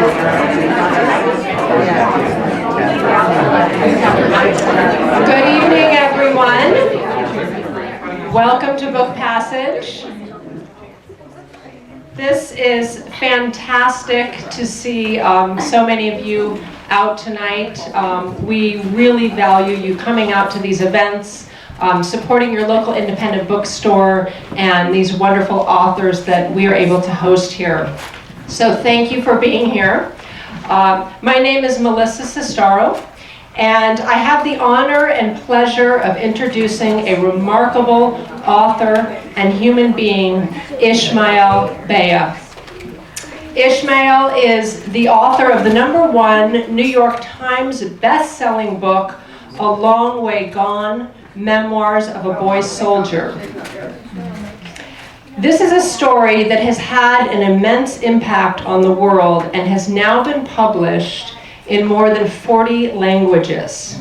Good evening, everyone. Welcome to Book Passage. This is fantastic to see so many of you out tonight. We really value you coming out to these events, supporting your local independent bookstore, and these wonderful authors that we are able to host here. So thank you for being here. My name is Melissa Sestaro, and I have the honor and pleasure of introducing a remarkable author and human being, Ishmael Beah. Ishmael is the author of the #1 New York Times best-selling book, A Long Way Gone, Memoirs of a Boy Soldier. This is a story that has had an immense impact on the world and has now been published in more than 40 languages.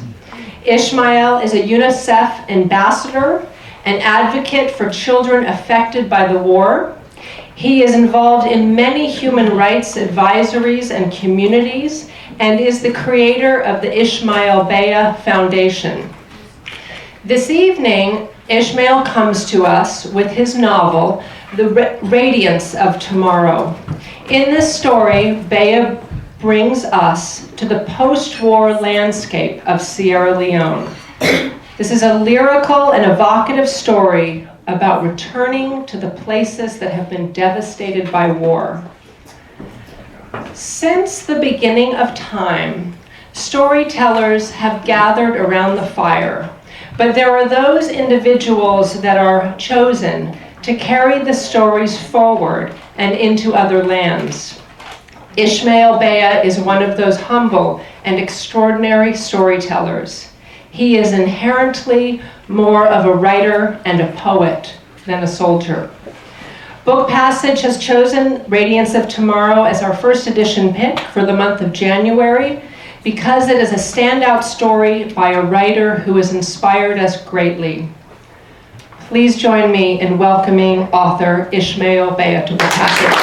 Ishmael is a UNICEF ambassador, an advocate for children affected by the war. He is involved in many human rights advisories and communities, and is the creator of the Ishmael Beah Foundation. This evening, Ishmael comes to us with his novel, The Radiance of Tomorrow. In this story, Beah brings us to the post-war landscape of Sierra Leone. This is a lyrical and evocative story about returning to the places that have been devastated by war. Since the beginning of time, storytellers have gathered around the fire, but there are those individuals that are chosen to carry the stories forward and into other lands. Ishmael Beah is one of those humble and extraordinary storytellers. He is inherently more of a writer and a poet than a soldier. Book Passage has chosen Radiance of Tomorrow as our first edition pick for the month of January because it is a standout story by a writer who has inspired us greatly. Please join me in welcoming author Ishmael Beah to Book Passage.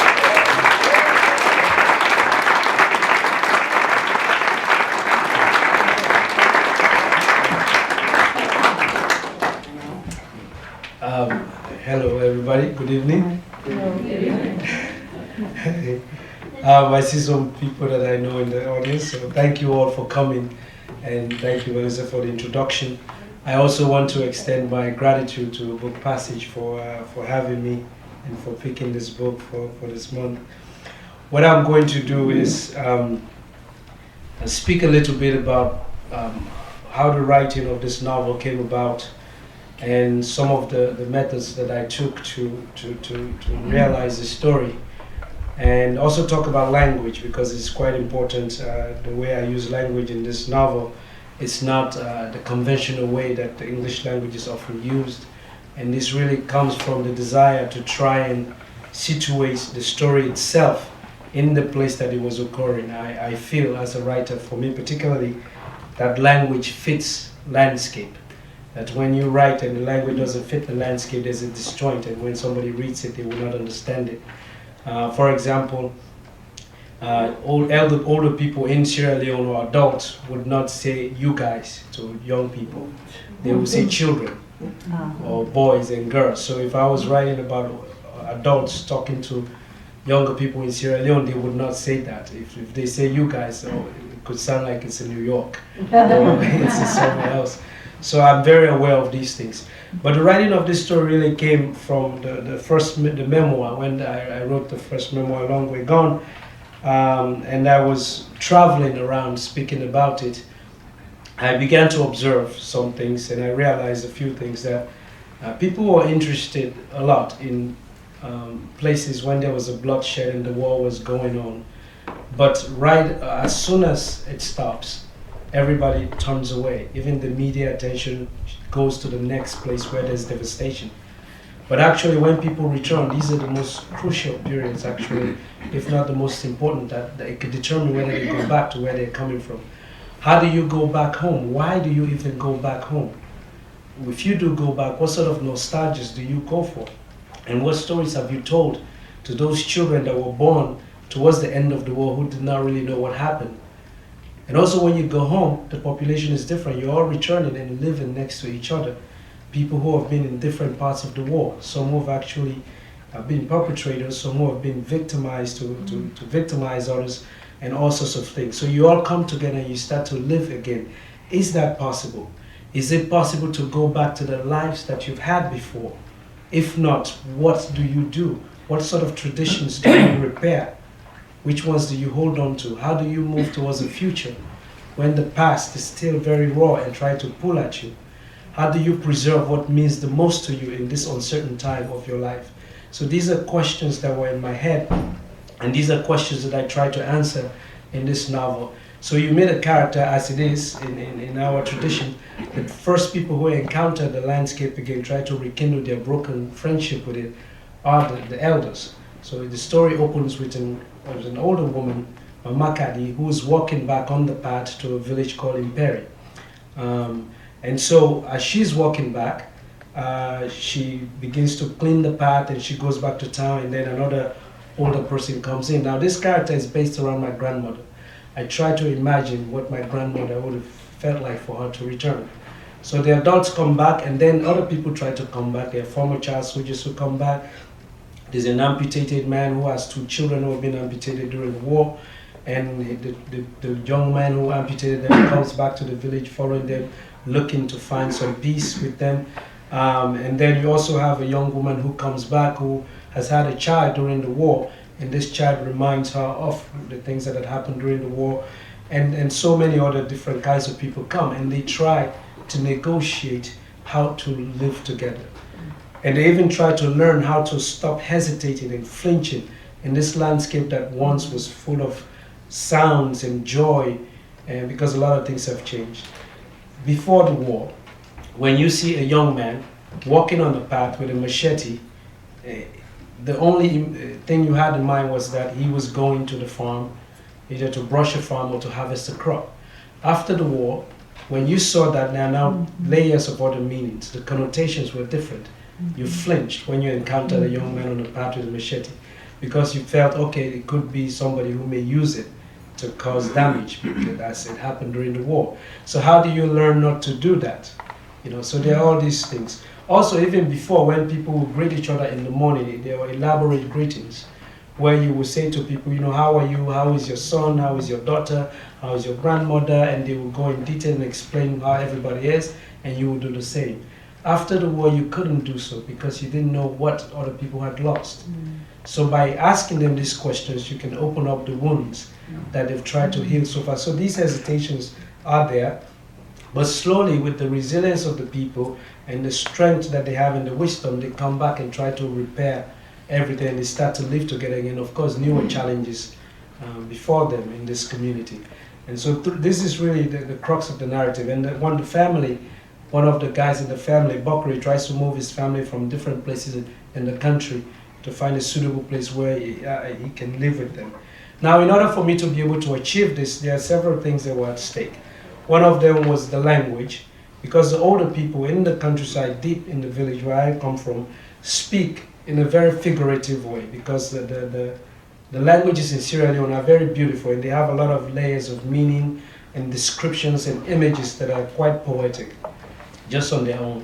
Hello, everybody. Good evening. I see some people that I know in the audience, so thank you all for coming, and thank you, Melissa, for the introduction. I also want to extend my gratitude to Book Passage for having me and for picking this book for this month. What I'm going to do is speak a little bit about how the writing of this novel came about, and some of the methods that I took to realize the story, and also talk about language, because it's quite important. The way I use language in this novel, it's not the conventional way that the English language is often used, and this really comes from the desire to try and situate the story itself in the place that it was occurring. I feel, as a writer, for me particularly, that language fits landscape. That when you write and the language doesn't fit the landscape, there's a disjoint, and when somebody reads it, they will not understand it. For example, older people in Sierra Leone, or adults, would not say "you guys" to young people. They would say "children" or "boys and girls." So if I was writing about adults talking to younger people in Sierra Leone, they would not say that. If they say "you guys," it could sound like it's in New York or it's somewhere else. So I'm very aware of these things. But the writing of this story really came from the memoir. When I wrote the first memoir, A Long Way Gone, and I was traveling around speaking about it, I began to observe some things, and I realized a few things, that people were interested a lot in places when there was a bloodshed and the war was going on. But as soon as it stops, everybody turns away. Even the media attention goes to the next place where there's devastation. But actually, when people return, these are the most crucial periods, actually, if not the most important, that it could determine whether they go back to where they're coming from. How do you go back home? Why do you even go back home? If you do go back, what sort of nostalgia do you go for? And what stories have you told to those children that were born towards the end of the war who did not really know what happened. And also when you go home, the population is different. You're all returning and living next to each other. People who have been in different parts of the war. Some who have actually been perpetrators, some who have been victimized to victimize others, and all sorts of things. So you all come together and you start to live again. Is that possible? Is it possible to go back to the lives that you've had before? If not, what do you do? What sort of traditions do you repair? Which ones do you hold on to? How do you move towards the future when the past is still very raw and try to pull at you? How do you preserve what means the most to you in this uncertain time of your life? So these are questions that were in my head, and these are questions that I try to answer in this novel. So you made a character, as it is in our tradition. The first people who encounter the landscape again, try to rekindle their broken friendship with it, are the elders. So the story opens with an older woman, Mama Kadi, who is walking back on the path to a village called Imperi. And so as she's walking back, she begins to clean the path and she goes back to town, and then another older person comes in. Now this character is based around my grandmother. I try to imagine what my grandmother would have felt like for her to return. So the adults come back, and then other people try to come back. There are former child soldiers who come back. There's an amputated man who has 2 children who have been amputated during the war, and the young man who amputated them comes back to the village following them, looking to find some peace with them. And then you also have a young woman who comes back who has had a child during the war, and this child reminds her of the things that had happened during the war, and so many other different kinds of people come, and they try to negotiate how to live together. And they even try to learn how to stop hesitating and flinching in this landscape that once was full of sounds and joy, because a lot of things have changed. Before the war, when you see a young man walking on the path with a machete, the only thing you had in mind was that he was going to the farm, either to brush a farm or to harvest a crop. After the war, when you saw that there are now layers of other meanings, the connotations were different. You flinched when you encountered a young man on the path with a machete, because you felt, okay, it could be somebody who may use it to cause damage, because it happened during the war. So how do you learn not to do that? So there are all these things. Also, even before, when people would greet each other in the morning, there were elaborate greetings where you would say to people, how are you, how is your son, how is your daughter, how is your grandmother, and they would go in detail and explain how everybody is, and you would do the same. After the war, you couldn't do so because you didn't know what other people had lost. So by asking them these questions, you can open up the wounds that they've tried to heal so far. So these hesitations are there, but slowly, with the resilience of the people and the strength that they have and the wisdom, they come back and try to repair everything, and they start to live together again. Of course, newer challenges before them in this community. And so this is really the crux of the narrative. And one of the guys in the family, Bakri, tries to move his family from different places in the country to find a suitable place where he can live with them. Now, in order for me to be able to achieve this, there are several things that were at stake. One of them was the language, because the older people in the countryside, deep in the village where I come from, speak in a very figurative way, because the languages in Sierra Leone are very beautiful, and they have a lot of layers of meaning and descriptions and images that are quite poetic, just on their own.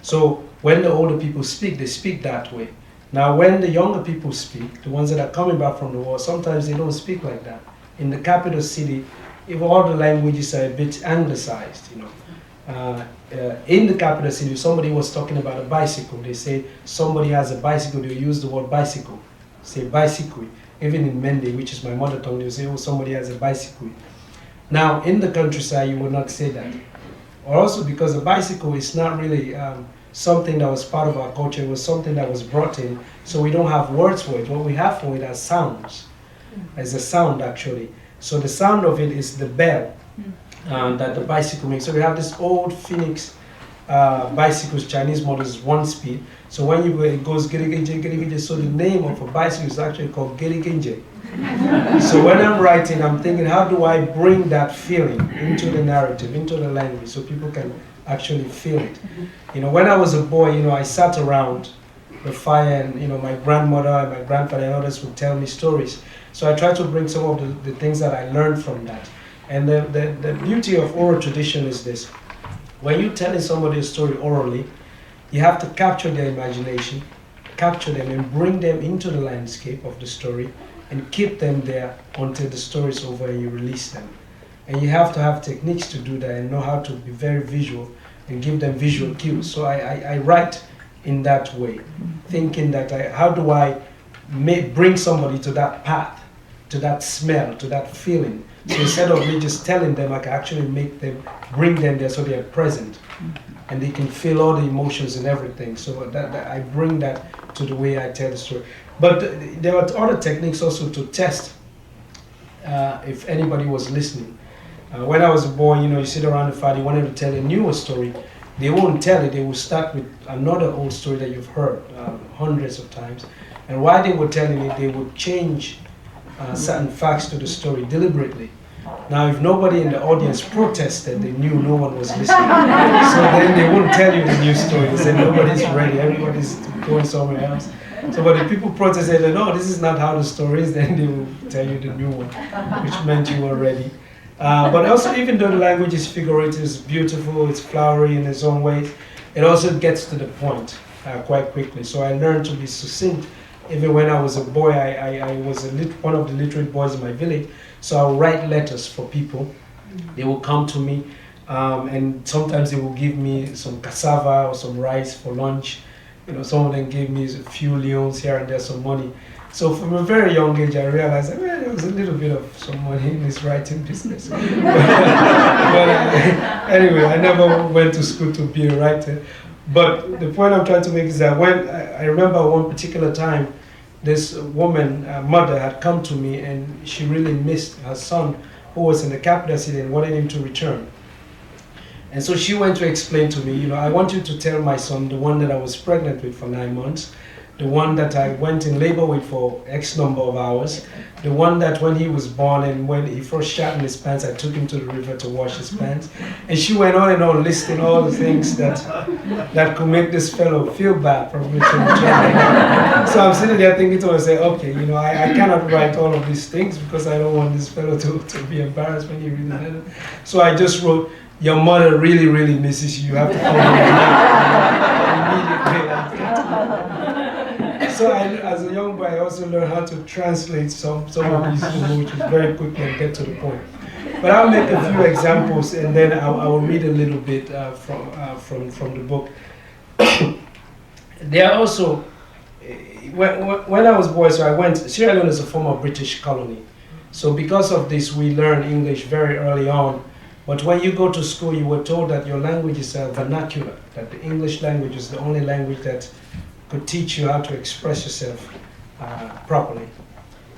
So when the older people speak, they speak that way. Now when the younger people speak, the ones that are coming back from the war, sometimes they don't speak like that. In the capital city, if all the languages are a bit anglicized, in the capital city, if somebody was talking about a bicycle, they say somebody has a bicycle, they use the word bicycle, say bicycle. Even in Mende, which is my mother tongue, they say, oh, somebody has a bicycle. Now, in the countryside, you would not say that. Or also because a bicycle is not really something that was part of our culture, it was something that was brought in, so we don't have words for it. What we have for it are sounds, as a sound actually. So the sound of it is the bell that the bicycle makes. So we have this old Phoenix bicycles, Chinese models, 1 speed. So when you go, it goes giri-ginje. So the name of a bicycle is actually called giri-ginje. So when I'm writing, I'm thinking, how do I bring that feeling into the narrative, into the language, so people can actually feel it? When I was a boy, I sat around the fire, and my grandmother and my grandfather and others would tell me stories. So I try to bring some of the things that I learned from that. And the beauty of oral tradition is this. When you're telling somebody a story orally, you have to capture their imagination, capture them and bring them into the landscape of the story and keep them there until the story is over and you release them. And you have to have techniques to do that and know how to be very visual and give them visual cues. So I write in that way, thinking that how do I bring somebody to that path, to that smell, to that feeling. So instead of me just telling them, I can actually bring them there so they are present. And they can feel all the emotions and everything. So that I bring that to the way I tell the story. But there are other techniques also to test if anybody was listening. When I was a boy, you sit around the fire, you wanted to tell a newer story. They won't tell it, they will start with another old story that you've heard hundreds of times. And while they were telling it, they would change certain facts to the story deliberately. Now, if nobody in the audience protested, they knew no one was listening. So then they wouldn't tell you the new story. They said, nobody's ready, everybody's going somewhere else. So, but if people protested, no, this is not how the story is, then they will tell you the new one, which meant you were ready. But also, even though the language is figurative, it's beautiful, it's flowery in its own way, it also gets to the point quite quickly. So I learned to be succinct. Even when I was a boy, I was one of the literate boys in my village. So I would write letters for people. They will come to me, and sometimes they will give me some cassava or some rice for lunch. Some of them gave me a few leons here and there, some money. So from a very young age, I realized that there was a little bit of some money in this writing business. but anyway, I never went to school to be a writer. But the point I'm trying to make is that when I remember one particular time, this woman, mother, had come to me and she really missed her son who was in the capital city and wanted him to return. And so she went to explain to me, I want you to tell my son, the one that I was pregnant with for 9 months, the one that I went in labor with for X number of hours, the one that when he was born and when he first shat in his pants, I took him to the river to wash his pants. And she went on and on listing all the things that could make this fellow feel bad for returning. So I'm sitting there thinking to myself, okay, I cannot write all of these things because I don't want this fellow to be embarrassed when he reads it. So I just wrote, your mother really, really misses you. You have to come immediately. So as a young boy, I also learned how to translate some of these languages very quickly and get to the point. But I'll make a few examples and then I will read a little bit from the book. There are also, when I was a boy, Sierra Leone is a former British colony. So because of this, we learn English very early on. But when you go to school, you were told that your language is vernacular, that the English language is the only language that could teach you how to express yourself properly.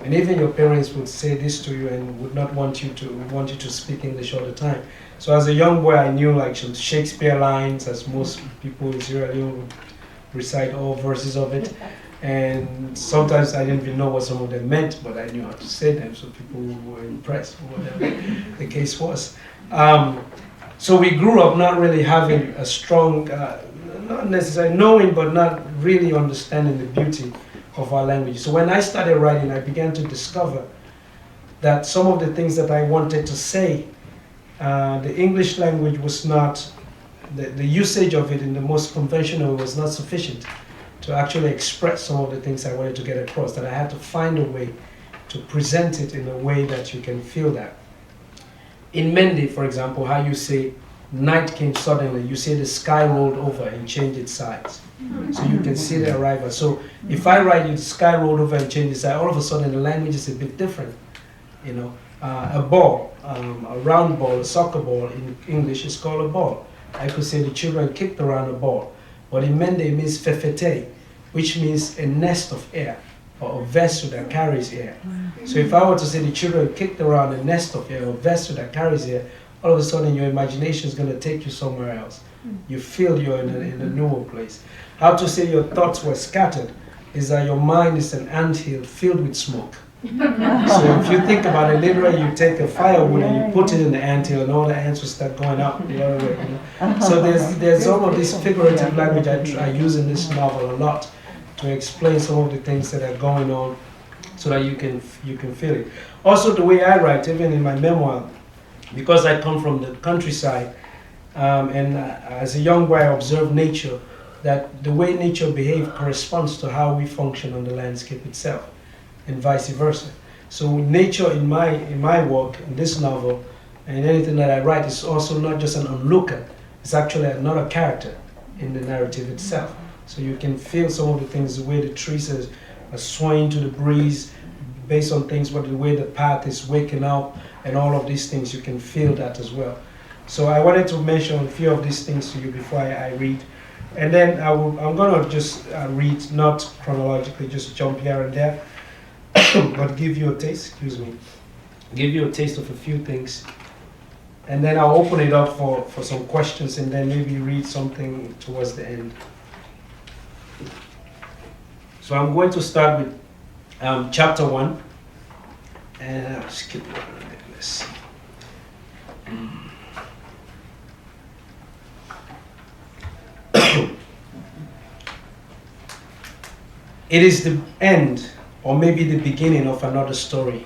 And even your parents would say this to you and would not want you to speak English all the time. So as a young boy, I knew like some Shakespeare lines, as most people in Sierra Leone would recite all verses of it. And sometimes I didn't even know what some of them meant, but I knew how to say them, so people were impressed or whatever the case was. So we grew up not really having a strong, not necessarily knowing, but not really understanding the beauty of our language. So when I started writing, I began to discover that some of the things that I wanted to say, the English language was not, the usage of it in the most conventional was not sufficient to actually express some of the things I wanted to get across, that I had to find a way to present it in a way that you can feel that. In Mende, for example, how you say, night came suddenly, you say the sky rolled over and changed its sides. So you can see the arrival. So if I write you the sky rolled over and changed its side, all of a sudden the language is a bit different. A ball, a round ball, a soccer ball in English is called a ball. I could say the children kicked around a ball. But in Mende it means fefete, which means a nest of air, or a vessel that carries air. So if I were to say the children kicked around a nest of air, or a vessel that carries air, all of a sudden your imagination is going to take you somewhere else. You feel you're in a newer place. How to say your thoughts were scattered is that your mind is an anthill filled with smoke. So if you think about it, literally you take a firewood and you put it in the anthill and all the ants will start going up the other way. So there's all of this figurative language I use in this novel a lot to explain some of the things that are going on so that you can feel it. Also, the way I write, even in my memoir, because I come from the countryside, and as a young boy I observed nature, that the way nature behaves corresponds to how we function on the landscape itself, and vice versa. So nature in my work, in this novel, and anything that I write is also not just an onlooker, it's actually another character in the narrative itself. So you can feel some of the things, the way the trees are swaying to the breeze, based on things, but the way the path is waking up, and all of these things, you can feel that as well. So I wanted to mention a few of these things to you before I read. And then I'm going to just read, not chronologically, just jump here and there, but give you a taste, give you a taste of a few things. And then I'll open it up for some questions, and then maybe read something towards the end. So I'm going to start with chapter 1. And I'll skip one. Let's see. It is the end, or maybe the beginning of another story.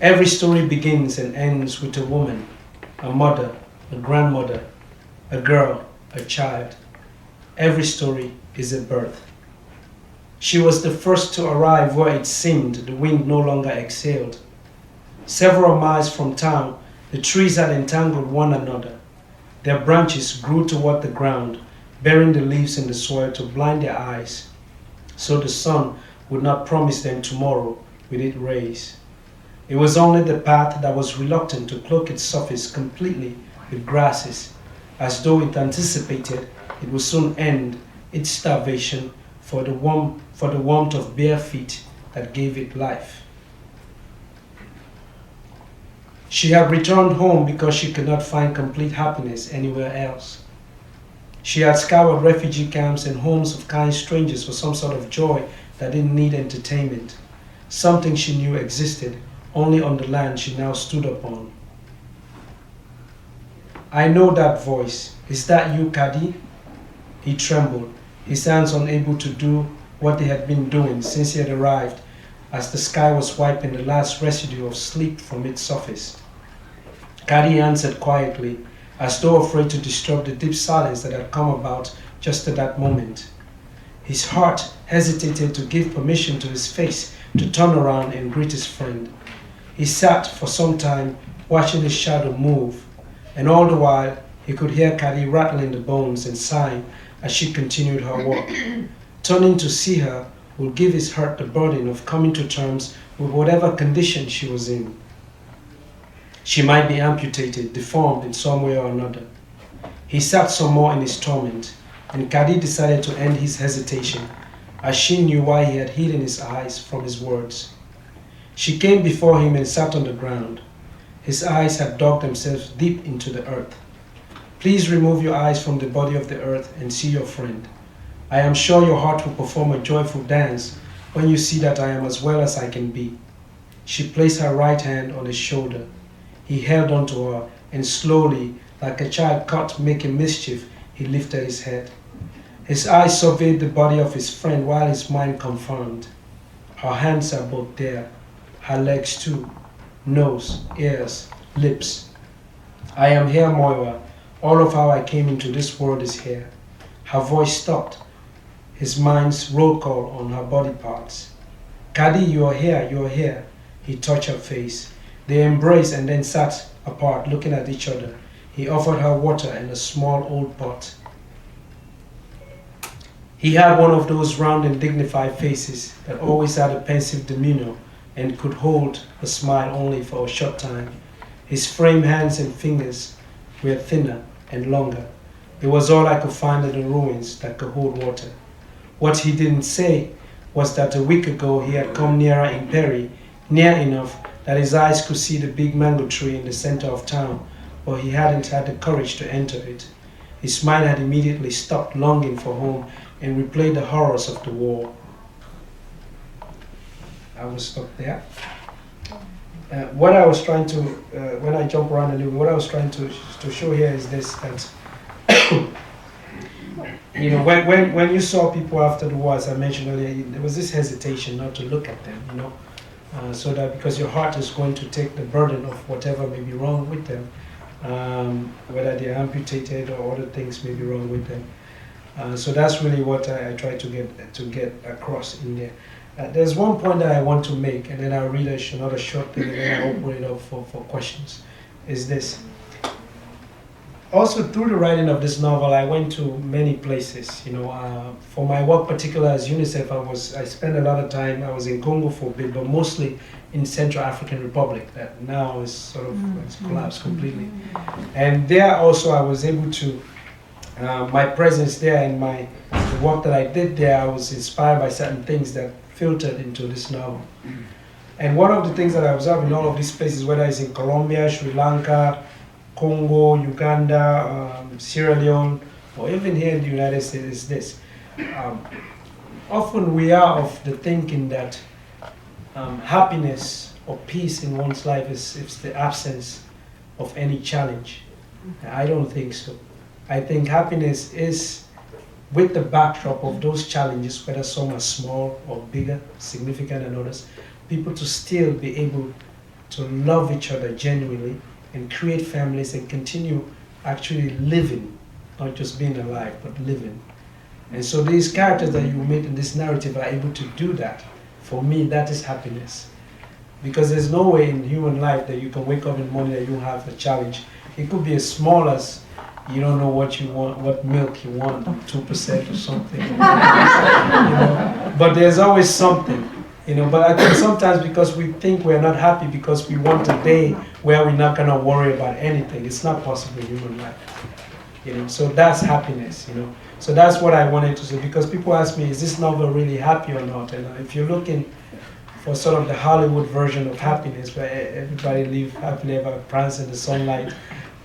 Every story begins and ends with a woman, a mother, a grandmother, a girl, a child. Every story is a birth. She was the first to arrive where it seemed the wind no longer exhaled. Several miles from town, the trees had entangled one another. Their branches grew toward the ground, burying the leaves in the soil to blind their eyes, so the sun would not promise them tomorrow with its rays. It was only the path that was reluctant to cloak its surface completely with grasses, as though it anticipated it would soon end its starvation for the warmth of bare feet that gave it life. She had returned home because she could not find complete happiness anywhere else. She had scoured refugee camps and homes of kind strangers for some sort of joy that didn't need entertainment, something she knew existed only on the land she now stood upon. I know that voice. Is that you, Kadi? He trembled, his hands unable to do what they had been doing since he had arrived, as the sky was wiping the last residue of sleep from its surface. Kadi answered quietly, as though afraid to disturb the deep silence that had come about just at that moment. His heart hesitated to give permission to his face to turn around and greet his friend. He sat for some time, watching his shadow move, and all the while he could hear Kadi rattling the bones and sighing as she continued her walk. Turning to see her would give his heart the burden of coming to terms with whatever condition she was in. She might be amputated, deformed in some way or another. He sat some more in his torment, and Kadi decided to end his hesitation, as she knew why he had hidden his eyes from his words. She came before him and sat on the ground. His eyes had dug themselves deep into the earth. Please remove your eyes from the body of the earth and see your friend. I am sure your heart will perform a joyful dance when you see that I am as well as I can be. She placed her right hand on his shoulder. He held on to her, and slowly, like a child caught making mischief, he lifted his head. His eyes surveyed the body of his friend while his mind confirmed. Her hands are both there, her legs too, nose, ears, lips. I am here, Moira. All of how I came into this world is here. Her voice stopped, his mind's roll call on her body parts. Kadi, you are here, you are here. He touched her face. They embraced and then sat apart, looking at each other. He offered her water in a small old pot. He had one of those round and dignified faces that always had a pensive demeanor and could hold a smile only for a short time. His framed hands and fingers were thinner and longer. It was all I could find in the ruins that could hold water. What he didn't say was that a week ago he had come nearer in Perry, near enough that his eyes could see the big mango tree in the center of town, but he hadn't had the courage to enter it. His mind had immediately stopped longing for home and replayed the horrors of the war. I will stop there. What I was trying to, when I jump around a little, what I was trying to show here is this, that you know, when you saw people after the war, as I mentioned earlier, there was this hesitation not to look at them, you know, so that because your heart is going to take the burden of whatever may be wrong with them, whether they're amputated or other things may be wrong with them. So that's really what I try to get across in there. There's one point that I want to make, and then I'll read another short thing, and then I'll open it up for questions, is this. Also, through the writing of this novel, I went to many places. You know, for my work, particular as UNICEF, I spent a lot of time. I was in Congo for a bit, but mostly in Central African Republic. That now is sort of it's collapsed completely. And there also, I was able to. My presence there and the work that I did there, I was inspired by certain things that filtered into this novel. And one of the things that I observed in all of these places, whether it's in Colombia, Sri Lanka, Congo, Uganda, Sierra Leone, or even here in the United States, is this. Often we are of the thinking that happiness or peace in one's life is the absence of any challenge. I don't think so. I think happiness is with the backdrop of those challenges, whether some are small or bigger, significant than others, people to still be able to love each other genuinely and create families and continue actually living, not just being alive, but living. And so these characters that you meet in this narrative are able to do that. For me, that is happiness. Because there's no way in human life that you can wake up in the morning that you have a challenge. It could be as small as you don't know what you want, what milk you want, 2% or something. You know? But there's always something. You know, but I think sometimes because we think we're not happy because we want a day where we're not gonna worry about anything. It's not possible in human life. You know, so that's happiness, you know. So that's what I wanted to say, because people ask me, is this novel really happy or not? And if you're looking for sort of the Hollywood version of happiness, where everybody live happily ever prance in the sunlight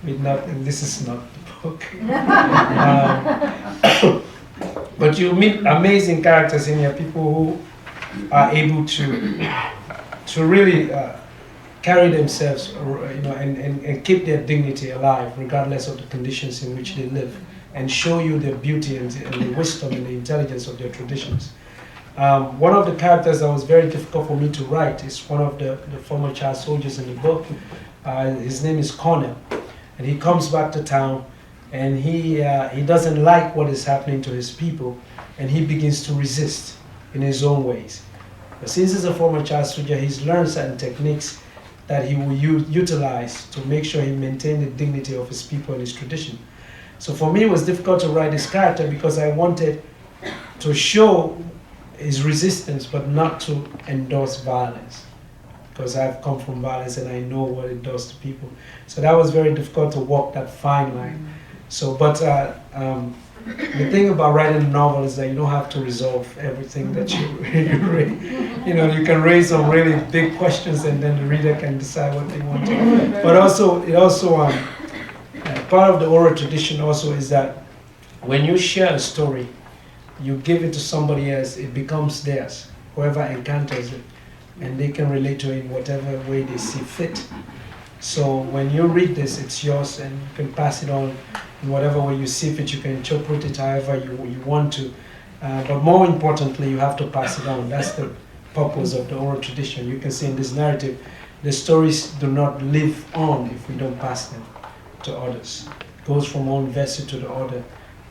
with nothing, this is not the book. But you meet amazing characters in here, people who are able to really carry themselves, you know, and keep their dignity alive, regardless of the conditions in which they live, and show you the beauty and the wisdom and the intelligence of their traditions. One of the characters that was very difficult for me to write is one of the former child soldiers in the book. His name is Corte, and he comes back to town, and he doesn't like what is happening to his people, and he begins to resist in his own ways. But since he's a former child soldier, he's learned certain techniques that he will utilize to make sure he maintains the dignity of his people and his tradition. So for me, it was difficult to write this character because I wanted to show his resistance, but not to endorse violence. Because I've come from violence and I know what it does to people. So that was very difficult to walk that fine line. So, but the thing about writing a novel is that you don't have to resolve everything that you read. You know, you can raise some really big questions and then the reader can decide what they want to. But also, part of the oral tradition also is that when you share a story, you give it to somebody else, it becomes theirs, whoever encounters it, and they can relate to it in whatever way they see fit. So when you read this, it's yours, and you can pass it on in whatever way you see fit. You can interpret it however you want to. But more importantly, you have to pass it on. That's the purpose of the oral tradition. You can see in this narrative, the stories do not live on if we don't pass them to others. It goes from one vessel to the other,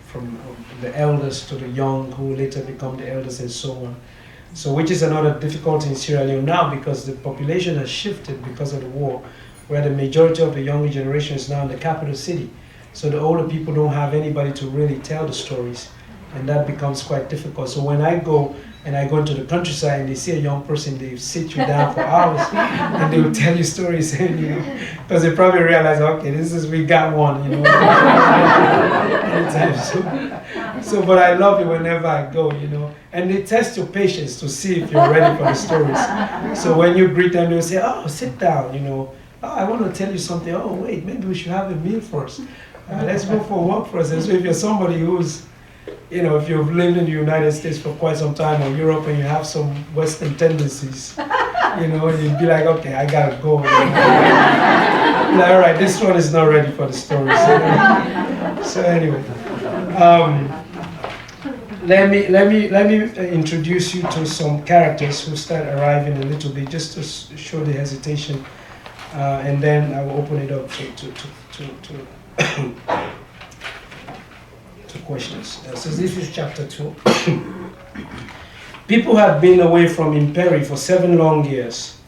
from the elders to the young who later become the elders and so on. So which is another difficulty in Sierra Leone now, because the population has shifted because of the war, where the majority of the younger generation is now in the capital city. So the older people don't have anybody to really tell the stories, and that becomes quite difficult. So when I go into the countryside and they see a young person, they sit you down for hours and they will tell you stories, and, you know, because they probably realize, okay, we got one, you know. Anytime so, but I love it whenever I go, you know, and they test your patience to see if you're ready for the stories. So when you greet them, they'll say, oh, sit down, you know. Oh, I want to tell you something. Oh, wait, maybe we should have a meal first. Let's go for a walk first. And so if you're somebody who's, you know, if you've lived in the United States for quite some time, or Europe, and you have some Western tendencies, you know, you'd be like, okay, I gotta go. You know? Like, all right, this one is not ready for the story. So anyway, let me introduce you to some characters who start arriving a little bit, just to show the hesitation, and then I will open it up to to questions. So this is chapter 2. People had been away from Imperi for 7 long years.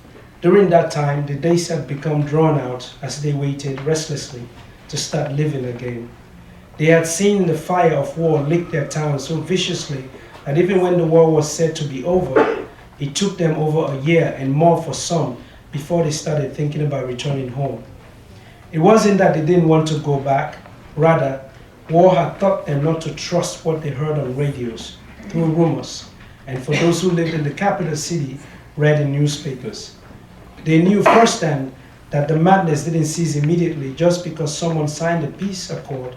During that time, the days had become drawn out as they waited restlessly to start living again. They had seen the fire of war lick their town so viciously that even when the war was said to be over, it took them over a year and more for some before they started thinking about returning home. It wasn't that they didn't want to go back. Rather, war had taught them not to trust what they heard on radios, through rumors, and for those who lived in the capital city, read in newspapers. They knew firsthand that the madness didn't cease immediately just because someone signed a peace accord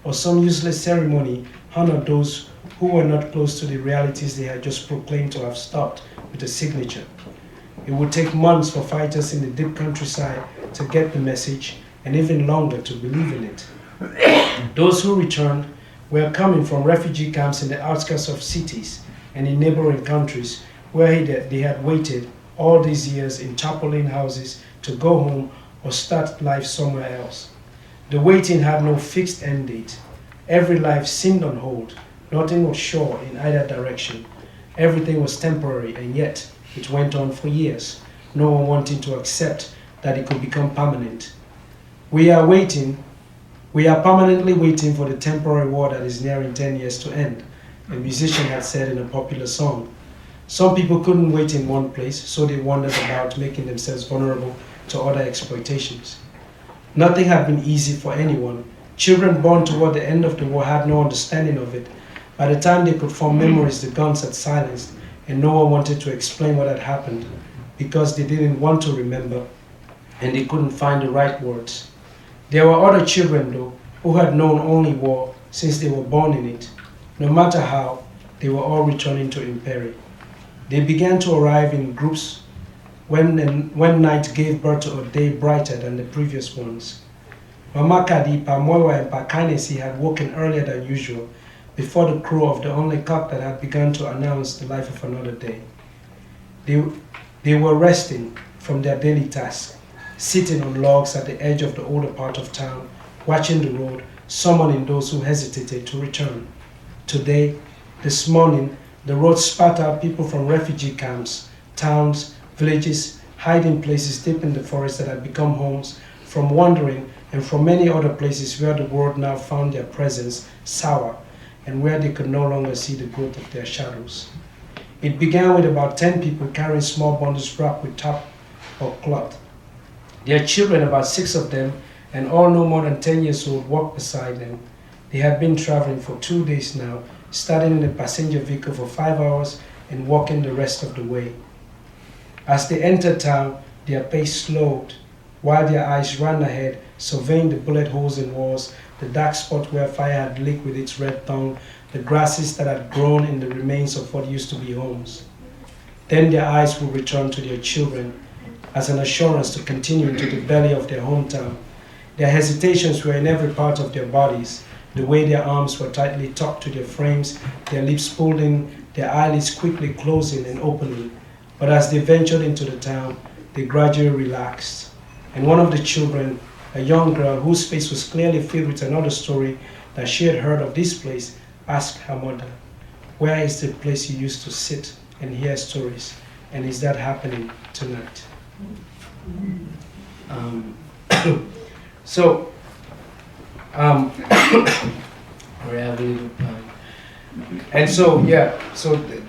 or some useless ceremony honored those who were not close to the realities they had just proclaimed to have stopped with a signature. It would take months for fighters in the deep countryside to get the message, and even longer to believe in it. Those who returned were coming from refugee camps in the outskirts of cities and in neighboring countries where they had waited all these years in tarpaulin houses to go home or start life somewhere else. The waiting had no fixed end date. Every life seemed on hold. Nothing was sure in either direction. Everything was temporary, and yet it went on for years, no one wanting to accept that it could become permanent. We are permanently waiting for the temporary war that is nearing 10 years to end, a musician had said in a popular song. Some people couldn't wait in one place, so they wandered about, making themselves vulnerable to other exploitations. Nothing had been easy for anyone. Children born toward the end of the war had no understanding of it. By the time they could form memories, the guns had silenced, and no one wanted to explain what had happened because they didn't want to remember, and they couldn't find the right words. There were other children, though, who had known only war since they were born in it. No matter how, they were all returning to Imperi. They began to arrive in groups when night gave birth to a day brighter than the previous ones. Mama Kadi, Pamoewa, and Pakanesi had woken earlier than usual, before the crow of the only cock that had begun to announce the life of another day. They were resting from their daily task, sitting on logs at the edge of the older part of town, watching the road, summoning those who hesitated to return. Today, this morning, the road spat out people from refugee camps, towns, villages, hiding places deep in the forest that had become homes, from wandering, and from many other places where the world now found their presence sour, and where they could no longer see the growth of their shadows. It began with about 10 people carrying small bundles wrapped with tarp or cloth. Their children, about 6 of them, and all no more than 10 years old, walked beside them. They had been traveling for 2 days now, starting in a passenger vehicle for 5 hours and walking the rest of the way. As they entered town, their pace slowed, while their eyes ran ahead, surveying the bullet holes in walls, the dark spot where fire had licked with its red tongue, the grasses that had grown in the remains of what used to be homes. Then their eyes would return to their children as an assurance to continue into the belly of their hometown. Their hesitations were in every part of their bodies, the way their arms were tightly tucked to their frames, their lips pulled in, their eyelids quickly closing and opening. But as they ventured into the town, they gradually relaxed. And one of the children, a young girl whose face was clearly filled with another story that she had heard of this place, asked her mother, "Where is the place you used to sit and hear stories? And is that happening tonight?" We're having and so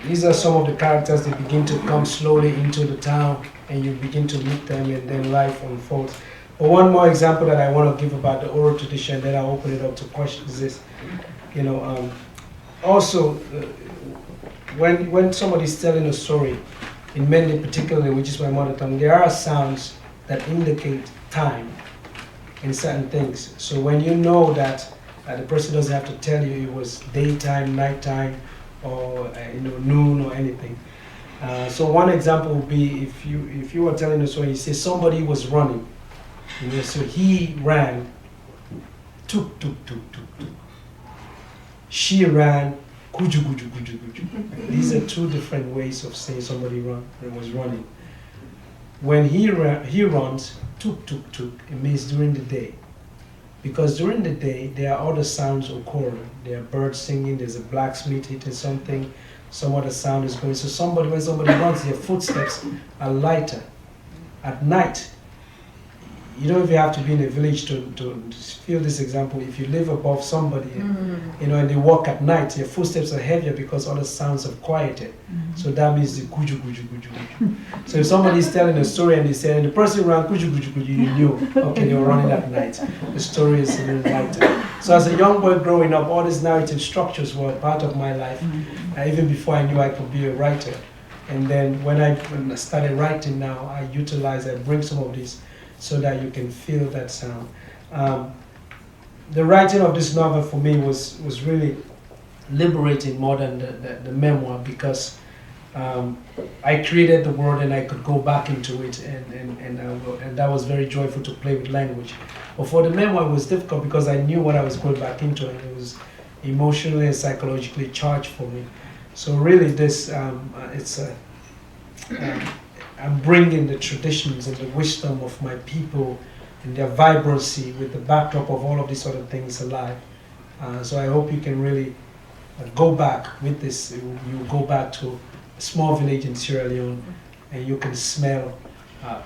these are some of the characters that begin to come slowly into the town, and you begin to meet them, and then life unfolds. But one more example that I want to give about the oral tradition, then I'll open it up to questions, is also when somebody's telling a story, in Mende particularly, which is my mother tongue, there are sounds that indicate time in certain things. So when you know that the person doesn't have to tell you it was daytime, nighttime, or noon or anything. So one example would be if you were telling a story, you say somebody was running, so he ran, tuk tuk tuk tuk tuk. She ran, kuju, kuju, kuju, kuju. These are two different ways of saying somebody was running. When he runs, tuk, tuk, tuk, it means during the day. Because during the day, there are other sounds occurring. There are birds singing, there's a blacksmith hitting something, some other sound is going. So when somebody runs, their footsteps are lighter. At night, you don't even have to be in a village to feel this example. If you live above somebody, and they walk at night, your footsteps are heavier because other sounds have quieted. So that means the kuju, kuju, kuju, kuju. So if somebody is telling a story and they say, and the person ran kuju, kuju, kuju, you knew, okay, they were running at night. The story is a little lighter. So as a young boy growing up, all these narrative structures were part of my life, even before I knew I could be a writer. And then when I started writing now, I bring some of these so that you can feel that sound. The writing of this novel for me was really liberating more than the memoir, because I created the world and I could go back into it, and that was very joyful to play with language. But for the memoir, it was difficult because I knew what I was going back into, and it was emotionally and psychologically charged for me. So really, this I'm bringing the traditions and the wisdom of my people and their vibrancy with the backdrop of all of these other things alive. So I hope you can really go back with this. You go back to a small village in Sierra Leone, and you can smell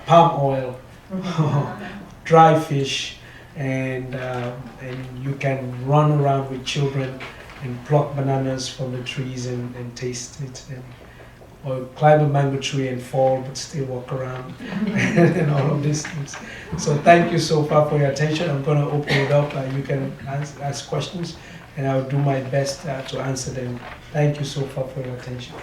palm oil, dry fish, and you can run around with children and pluck bananas from the trees and taste it. Or climb a mango tree and fall, but still walk around, and all of these things. So thank you so far for your attention. I'm going to open it up. You can ask questions, and I'll do my best to answer them. Thank you so far for your attention.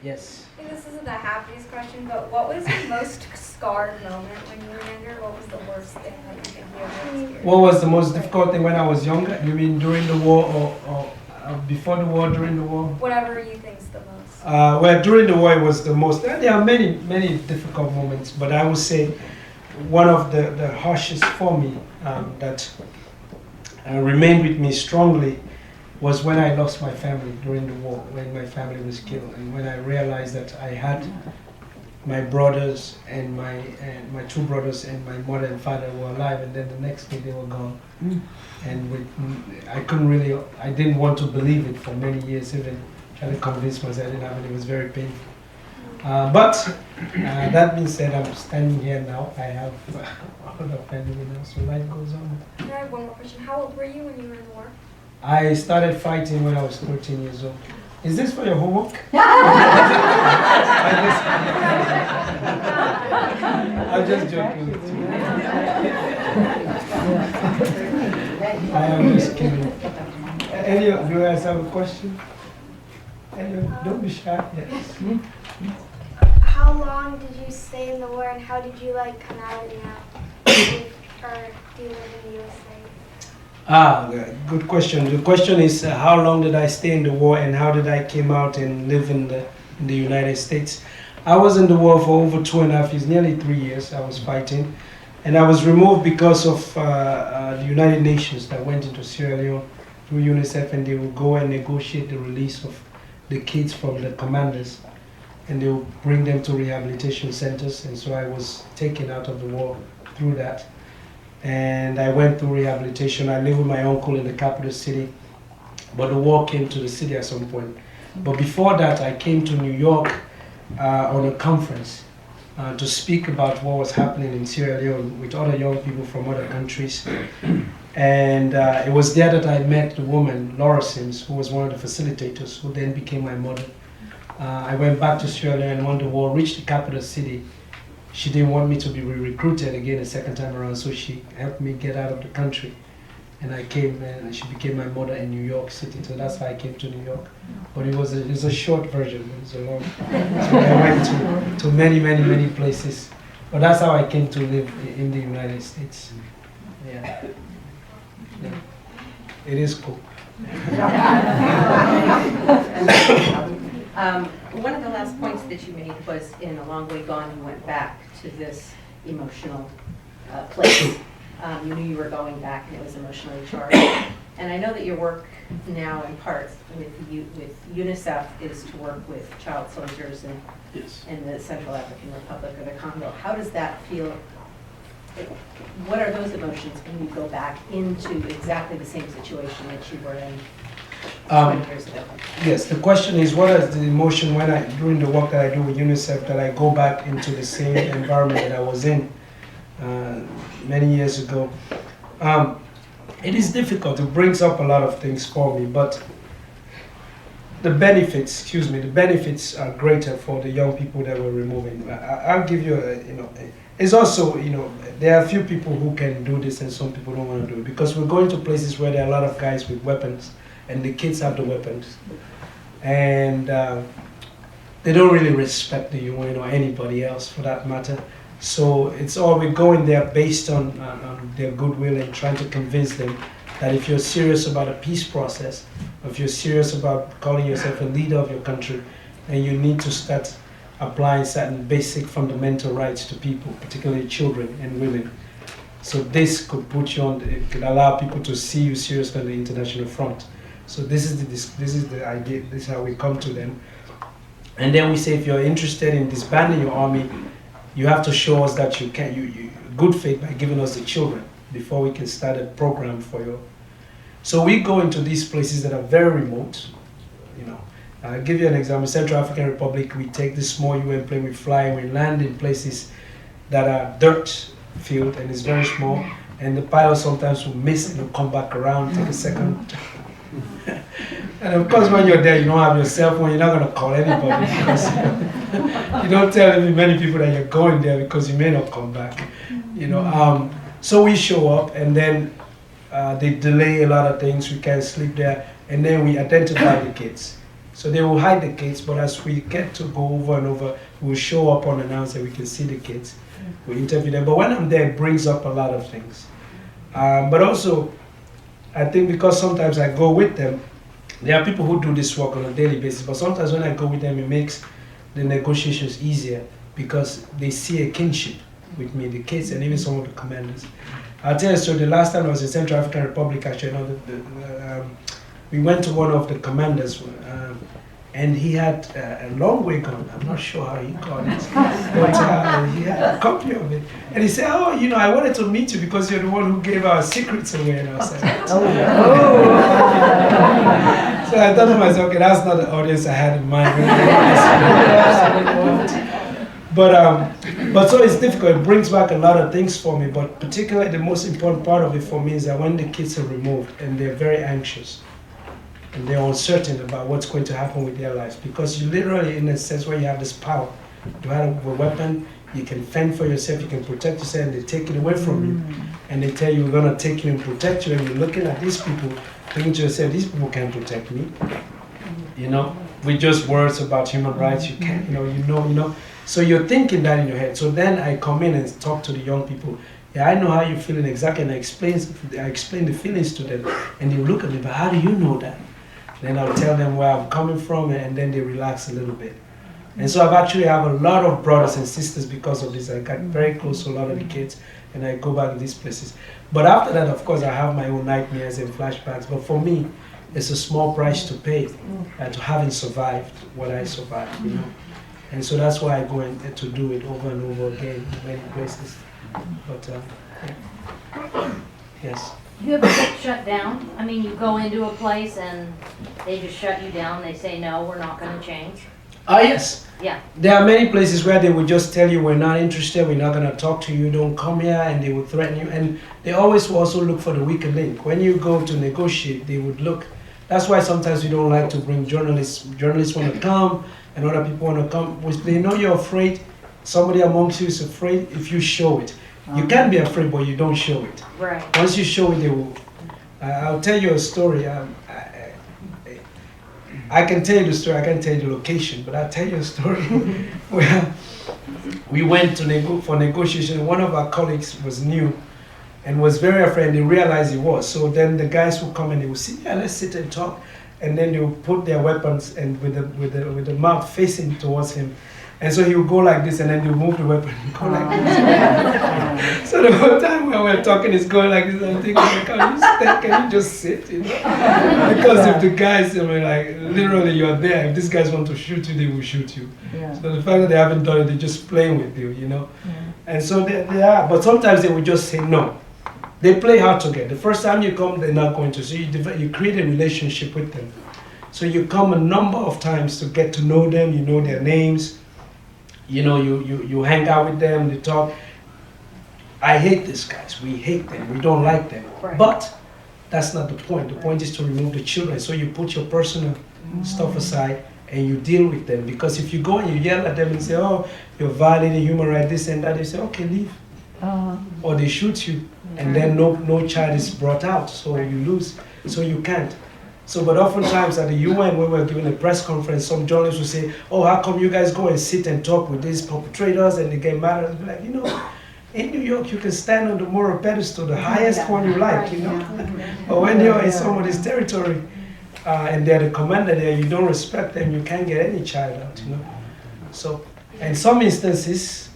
Yes. This isn't the happiest question, but what was your most scarred moment when you were younger? What was the worst thing that you think you ever experienced? What was the most difficult thing when I was younger? You mean during the war or before the war, during the war? Whatever you think's the most. Well, during the war it was the most. There are many, many difficult moments, but I would say one of the harshest for me that remained with me strongly was when I lost my family during the war, when my family was killed, and when I realized that I had my brothers and my two brothers and my mother and father were alive, and then the next day they were gone. And I didn't want to believe it for many years, even trying to convince myself I didn't have it. It was very painful. But that being said, I'm standing here now. I have other family now, so life goes on. I have one more question. How old were you when you were in the war? I started fighting when I was 13 years old. Is this for your homework? I'm just joking with you. I am just kidding. Any of you guys have a question? Don't be shy. Yes. How long did you stay in the war, and how did you come out of it now? Or do you live in the USA? Good question. The question is how long did I stay in the war and how did I came out and live in the United States? I was in the war for over 2.5 years, nearly 3 years I was fighting. And I was removed because of the United Nations that went into Sierra Leone through UNICEF, and they will go and negotiate the release of the kids from the commanders, and they will bring them to rehabilitation centers. And so I was taken out of the war through that. And I went through rehabilitation. I lived with my uncle in the capital city, but the war came to the city at some point. But before that, I came to New York on a conference to speak about what was happening in Sierra Leone with other young people from other countries. And it was there that I met the woman, Laura Sims, who was one of the facilitators, who then became my mother. I went back to Sierra Leone, and when the war reached the capital city, she didn't want me to be recruited again a second time around, so she helped me get out of the country. And I came, and she became my mother in New York City, so that's how I came to New York. But it was a short version, it was a long. So I went to many, many, many places. But that's how I came to live in the United States. Yeah. It is cool. One of the last points that you made was in A Long Way Gone, you went back to this emotional place. You knew you were going back and it was emotionally charged. And I know that your work now in part with UNICEF is to work with child soldiers in the Central African Republic or the Congo. How does that feel? What are those emotions when you go back into exactly the same situation that you were in 20 years ago? Yes, the question is, what is the emotion when during the work that I do with UNICEF, that I go back into the same environment that I was in many years ago? It is difficult. It brings up a lot of things for me, but the benefits are greater for the young people that we're removing. I'll give you it's also, there are a few people who can do this and some people don't want to do it, because we're going to places where there are a lot of guys with weapons and the kids have the weapons, and they don't really respect the UN or anybody else for that matter. So we're going there based on their goodwill and trying to convince them that if you're serious about a peace process, if you're serious about calling yourself a leader of your country, then you need to start applying certain basic fundamental rights to people, particularly children and women. So this could put you on, it could allow people to see you seriously on the international front. So this is the idea, this is how we come to them. And then we say, if you're interested in disbanding your army, you have to show us that you can, good faith by giving us the children before we can start a program for you. So we go into these places that are very remote. I'll give you an example. Central African Republic, we take this small UN plane, we fly, we land in places that are dirt field and it's very small, and the pilot sometimes will miss and will come back around, take a second. And of course, when you're there, you don't have your cell phone, you're not going to call anybody, because you don't tell many people that you're going there because you may not come back. So we show up, and then they delay a lot of things, we can't sleep there, and then we identify the kids. So they will hide the kids, but as we get to go over and over, we'll show up unannounced and we can see the kids. We interview them. But when I'm there, it brings up a lot of things. But also, I think because sometimes I go with them, there are people who do this work on a daily basis, but sometimes when I go with them, it makes the negotiations easier because they see a kinship with me, the kids and even some of the commanders. I'll tell you, so the last time I was in Central African Republic, actually, we went to one of the commanders, and he had a long way gun. I'm not sure how he got it, but he had a copy of it. And he said, I wanted to meet you because you're the one who gave our secrets away. And I was like, So I thought to myself, okay, that's not the audience I had in mind. But so it's difficult. It brings back a lot of things for me, but particularly the most important part of it for me is that when the kids are removed and they're very anxious, and they're uncertain about what's going to happen with their lives, because you literally, in a sense, where you have this power, you have a weapon, you can fend for yourself, you can protect yourself, and they take it away from you, and they tell you we're going to take you and protect you, and you're looking at these people, thinking to yourself, these people can't protect me, with just words about human rights, you can't, so you're thinking that in your head. So then I come in and talk to the young people. Yeah, I know how you're feeling exactly, and I explain the feelings to them, and they look at me, but how do you know that? Then I'll tell them where I'm coming from, and then they relax a little bit. And so I've actually have a lot of brothers and sisters because of this. I got very close to a lot of the kids, and I go back to these places. But after that, of course, I have my own nightmares and flashbacks. But for me, it's a small price to pay to having survived what I survived, And so that's why I go to do it over and over again in many places. But yes. You ever get shut down? I mean, you go into a place and they just shut you down. They say, no, we're not going to change. Yes. Yeah. There are many places where they would just tell you, we're not interested, we're not going to talk to you, don't come here, and they would threaten you. And they always will also look for the weaker link. When you go to negotiate, they would look. That's why sometimes we don't like to bring journalists. Journalists want to come, and other people want to come. They know you're afraid. Somebody amongst you is afraid if you show it. You can be afraid, but you don't show it. Right. Once you show it, they will. I'll tell you a story. I can tell you the story. I can't tell you the location, but I'll tell you a story where we went to for negotiation. One of our colleagues was new and was very afraid. They realized he was. So then the guys would come and they would say, "Yeah, let's sit and talk." and then they will put their weapons and with the mouth facing towards him. And so he would go like this, and then you move the weapon and go like this. So the whole time when we're talking, he's going like this. I'm thinking, like, can you just sit? You know? Because if the guys, I mean, like, literally you're there. If these guys want to shoot you, they will shoot you. Yeah. So the fact that they haven't done it, they're just playing with you, you know. Yeah. And so they are, but sometimes they will just say no. They play hard to get. The first time you come, they're not going to. So you create a relationship with them. So you come a number of times to get to know them. You know their names. You know, you hang out with them, you talk. I hate these guys. We hate them. We don't like them. Right. But that's not the point. The point is to remove the children. So you put your personal stuff aside and you deal with them. Because if you go and you yell at them and say, oh, you're violating human rights, this and that, they say, okay, leave. Or they shoot you. And then no child is brought out. So you lose. So you can't. So, but oftentimes at the UN, when we're giving a press conference, some journalists will say, oh, how come you guys go and sit and talk with these perpetrators and they get mad? And be like, you know, in New York, you can stand on the moral pedestal, the highest one you like, you know. But when you're in somebody's territory and they're the commander there, you don't respect them, you can't get any child out, you know. So, in some instances,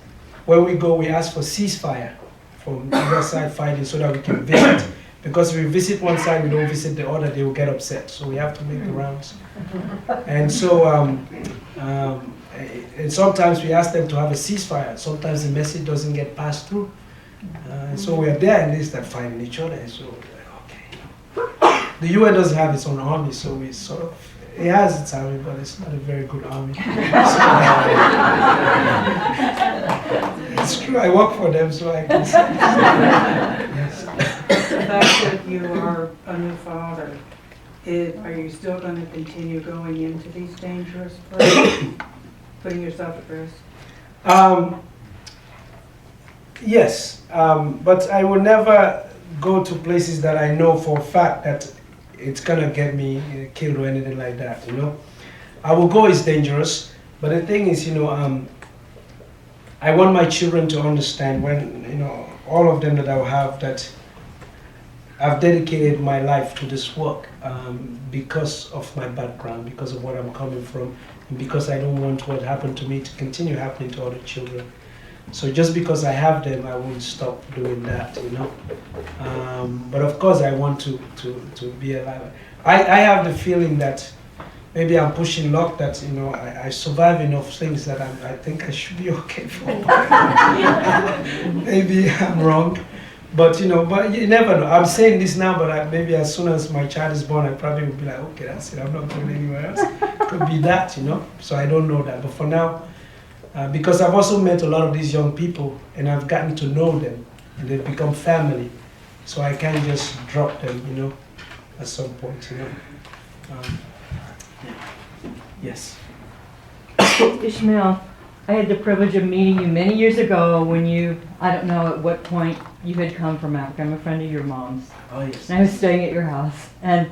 where we go, we ask for ceasefire from the other side fighting so that we can visit. Because if we visit one side, we don't visit the other, they will get upset. So we have to make the rounds. And so, and sometimes we ask them to have a ceasefire. Sometimes the message doesn't get passed through. And so we're there and they start fighting each other. And so we're like, okay. The UN doesn't have its own army, so we sort of, it has its army, but it's not a very good army. It's true, I work for them, so I can say. Yes. The fact that you are a new father, are you still going to continue going into these dangerous places, putting yourself at risk? Yes, but I will never go to places that I know for a fact that it's gonna get me killed or anything like that, you know. I will go, it's dangerous, but the thing is, you know, I want my children to understand when, you know, all of them that I will have, that I've dedicated my life to this work because of my background, because of where I'm coming from, and because I don't want what happened to me to continue happening to other children. So just because I have them, I won't stop doing that, you know. But of course, I want to be alive. I have the feeling that maybe I'm pushing luck, that, you know, I survive enough things that I think I should be okay for. Maybe I'm wrong. But, you know, but you never know. I'm saying this now, but maybe as soon as my child is born, I probably will be like, okay, that's it. I'm not going anywhere else. Could be that, you know. So I don't know that. But for now, because I've also met a lot of these young people, and I've gotten to know them, and they've become family. So I can't just drop them, you know, at some point, you know. Yes. Ishmael, I had the privilege of meeting you many years ago when you, I don't know at what point you had come from Africa. I'm a friend of your mom's. Oh, yes. And I was staying at your house. And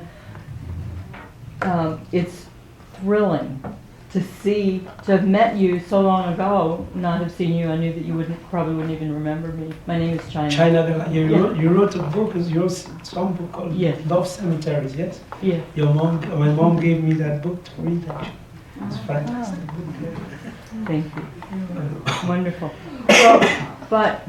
it's thrilling to have met you so long ago, not have seen you. I knew that you probably wouldn't even remember me. My name is China. China, you wrote a book, some book called Yes. Love Cemeteries, yes? Yeah. My mom gave me that book to read, actually. It's a fantastic book. Yeah. Thank you. Wonderful. Well, but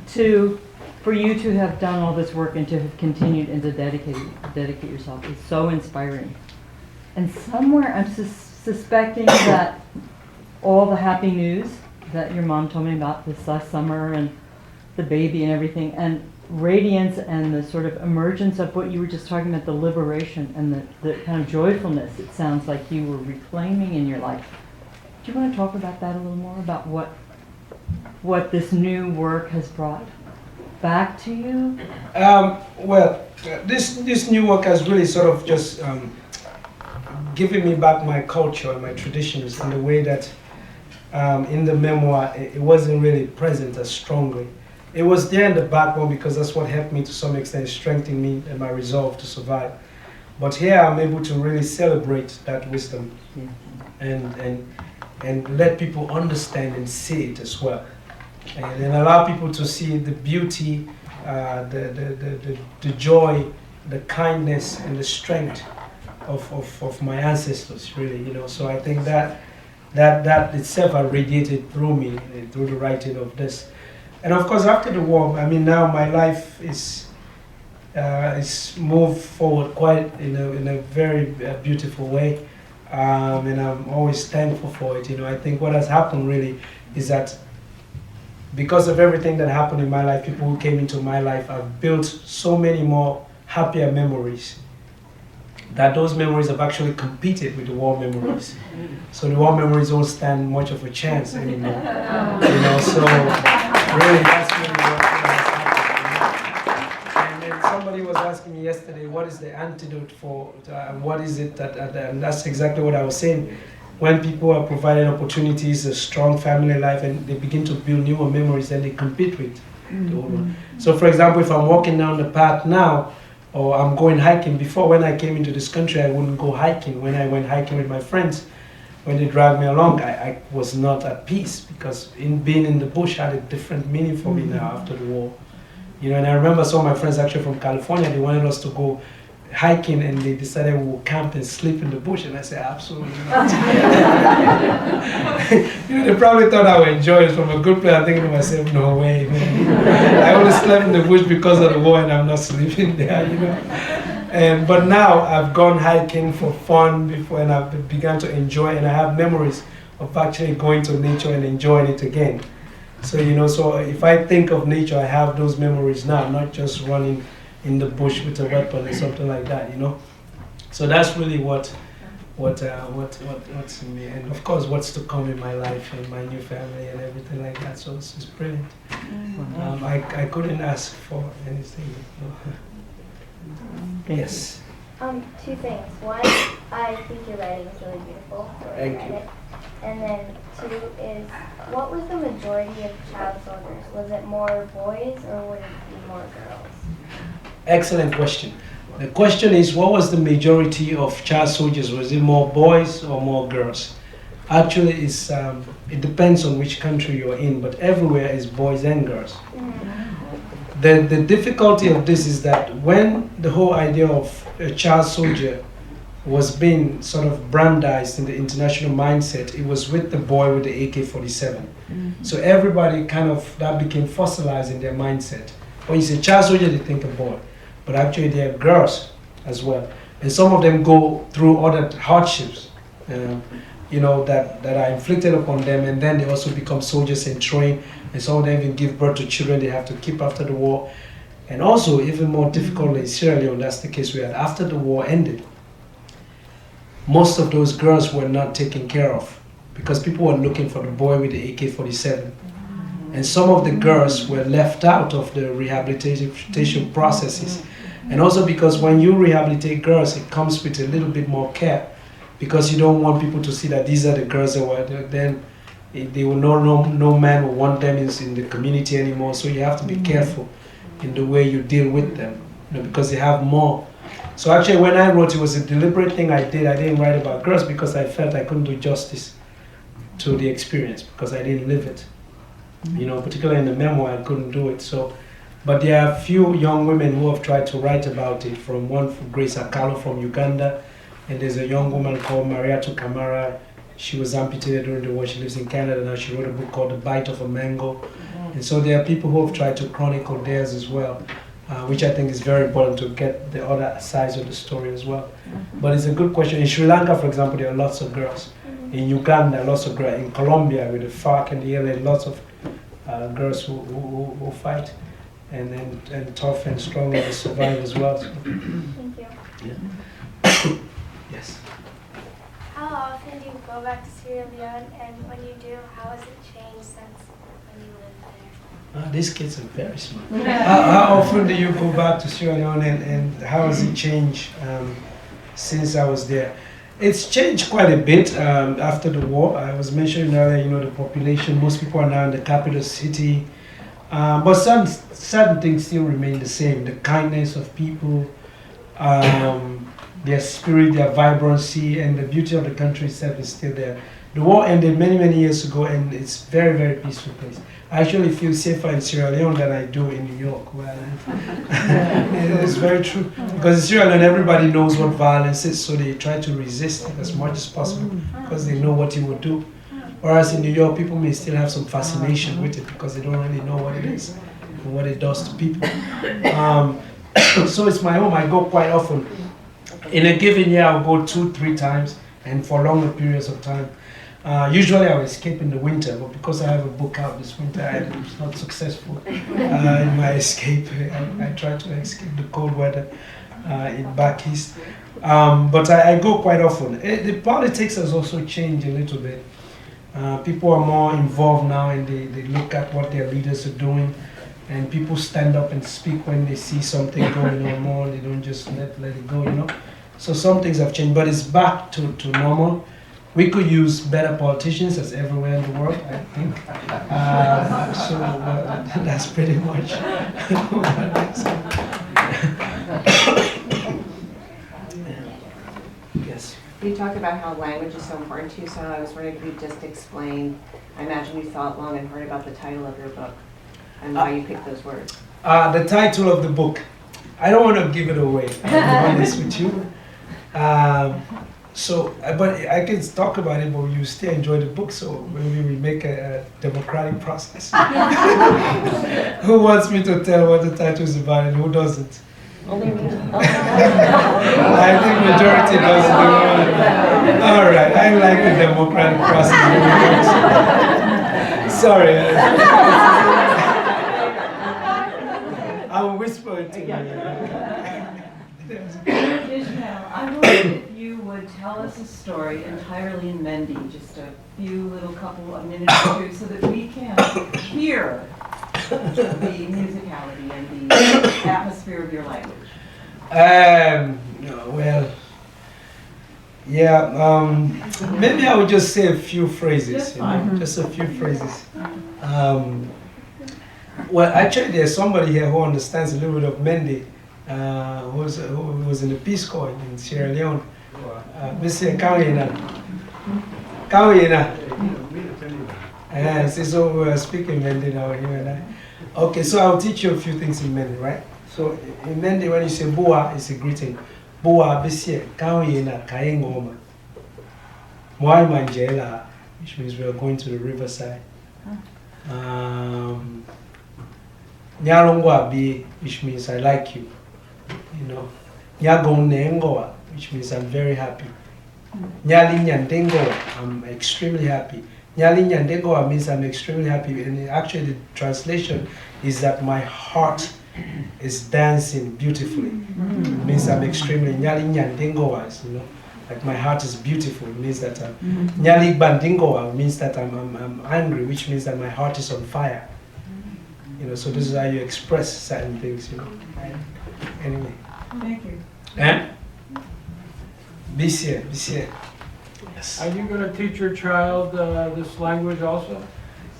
for you to have done all this work and to have continued and to dedicate yourself is so inspiring. And somewhere I'm suspecting that all the happy news that your mom told me about this last summer and the baby and everything, and Radiance and the sort of emergence of what you were just talking about, the liberation and the kind of joyfulness it sounds like you were reclaiming in your life. Do you want to talk about that a little more, about what this new work has brought back to you? Well, this new work has really sort of just giving me back my culture and my traditions in the way that in the memoir it wasn't really present as strongly. It was there in the backbone because that's what helped me to some extent, strengthen me and my resolve to survive. But here I'm able to really celebrate that wisdom and let people understand and see it as well. And allow people to see the beauty, the joy, the kindness and the strength of my ancestors, really, you know. So I think that itself radiated through me, through the writing of this. And of course, after the war, I mean, now my life is moved forward quite in a very beautiful way, and I'm always thankful for it. You know, I think what has happened really is that because of everything that happened in my life, people who came into my life, I've built so many more happier memories, that those memories have actually competed with the war memories. So the war memories don't stand much of a chance anymore. You know, so really that's really what has happened. And then somebody was asking me yesterday, what is the antidote for, what is it and that's exactly what I was saying. When people are provided opportunities, a strong family life, and they begin to build newer memories, and they compete with the old one. So for example, if I'm walking down the path now, or I'm going hiking. Before, when I came into this country, I wouldn't go hiking. When I went hiking with my friends, when they dragged me along, I was not at peace, because being in the bush had a different meaning for me now after the war. You know, and I remember some of my friends actually from California, they wanted us to go hiking, and they decided we would camp and sleep in the bush, and I said, absolutely not. You know, they probably thought I would enjoy it from a good place. I'm thinking to myself, no way, man. I only slept in the bush because of the war, and I'm not sleeping there, you know. But now I've gone hiking for fun before, and I've begun to enjoy, and I have memories of actually going to nature and enjoying it again. So, you know, so if I think of nature, I have those memories now, not just running in the bush with a weapon or something like that, you know. So that's really what's in me, and of course what's to come in my life and my new family and everything like that. So it's brilliant. I couldn't ask for anything. Yes. Two things. One, I think your writing is really beautiful. Thank you. And then two is, what was the majority of child soldiers? Was it more boys or would it be more girls? Excellent question. The question is, what was the majority of child soldiers? Was it more boys or more girls? Actually, it depends on which country you're in, but everywhere is boys and girls. The difficulty of this is that when the whole idea of a child soldier was being sort of brandized in the international mindset, it was with the boy with the AK-47. So everybody that became fossilized in their mindset. When you say child soldier, they think a boy. But actually they are girls as well. And some of them go through other hardships, you know, that are inflicted upon them, and then they also become soldiers and train, and some of them even give birth to children they have to keep after the war. And also, even more difficult in Sierra Leone, that's the case we had. After the war ended, most of those girls were not taken care of, because people were looking for the boy with the AK-47. And some of the girls were left out of the rehabilitation processes. And also because when you rehabilitate girls, it comes with a little bit more care, because you don't want people to see that these are the girls that were there. Then they will no man will want them in the community anymore. So you have to be careful in the way you deal with them, you know, because they have more. So actually when I wrote, it was a deliberate thing I did. I didn't write about girls because I felt I couldn't do justice to the experience, because I didn't live it. You know, particularly in the memoir, I couldn't do it. So, but there are a few young women who have tried to write about it. From Grace Akalo from Uganda, and there's a young woman called Mariatu Kamara. She was amputated during the war. She lives in Canada now. She wrote a book called The Bite of a Mango. And so there are people who have tried to chronicle theirs as well, which I think is very important to get the other sides of the story as well. But it's a good question. In Sri Lanka, for example, there are lots of girls. In Uganda, lots of girls. In Colombia, with the FARC and the ELA, lots of girls who fight and tough and strong and survive as well. So. Thank you. Yeah. Yes. How often do you go back to Sierra Leone, and when you do, how has it changed since when you lived there? These kids are very smart. How often do you go back to Sierra Leone, and how has it changed since I was there? It's changed quite a bit after the war. I was mentioning earlier, you know, the population, most people are now in the capital city. But certain things still remain the same. The kindness of people, their spirit, their vibrancy, and the beauty of the country itself is still there. The war ended many, many years ago, and it's very, very peaceful place. I actually feel safer in Sierra Leone than I do in New York, where I live. It's very true. Because in Sierra Leone, everybody knows what violence is, so they try to resist it as much as possible, because they know what it would do. Whereas in New York, people may still have some fascination with it, because they don't really know what it is and what it does to people. So it's my home. I go quite often. In a given year, I'll go 2-3 times, and for longer periods of time. Usually I will escape in the winter, but because I have a book out this winter, I'm not successful in my escape. I try to escape the cold weather in back east. But I go quite often. The politics has also changed a little bit. People are more involved now, and they look at what their leaders are doing, and people stand up and speak when they see something going on more. They don't just let it go, you know. So some things have changed, but it's back to normal. We could use better politicians, as everywhere in the world, I think. So that's pretty much what I Yes. You talked about how language is so important to you, so I was wondering if you'd just explain, I imagine you thought long and hard about the title of your book and why you picked those words. The title of the book, I don't want to give it away, I'll be honest with you. But I can talk about it, but you still enjoy the book, so maybe we make a democratic process. Who wants me to tell what the title is about and who doesn't? Only me. I think majority doesn't. All right, I like the democratic process. Sorry. I'll whisper it to you. Ishmael, I wonder if you would tell us a story entirely in Mende, just a few little couple of minutes or two, so that we can hear the musicality and the atmosphere of your language. Maybe I would just say a few phrases, just a few phrases. Well, actually, there's somebody here who understands a little bit of Mende, who was in the Peace Corps in Sierra Leone. Mr. Kawina. So we're speaking Mende now, you and I. Okay, so I'll teach you a few things in Mende, right? So in Mende, when you say Boa, it's a greeting. Boa Bisie, Kawina, Kaingoma. Mwai Manjela, which means we are going to the riverside. Nyalongwa Bi, which means I like you. You know. Nyagonengoa, which means I'm very happy. Nyali Nyandengoa, I'm extremely happy. Nyali Nyandengoa means I'm extremely happy, and actually the translation is that my heart is dancing beautifully. It means I'm extremely Nyali Nyandengoa, you know, like my heart is beautiful. It means that Nyali Bandingoa means that I'm angry, which means that my heart is on fire. You know, so this is how you express certain things, you know. Anyway. Thank you. Bisie. Yes. Are you going to teach your child this language also?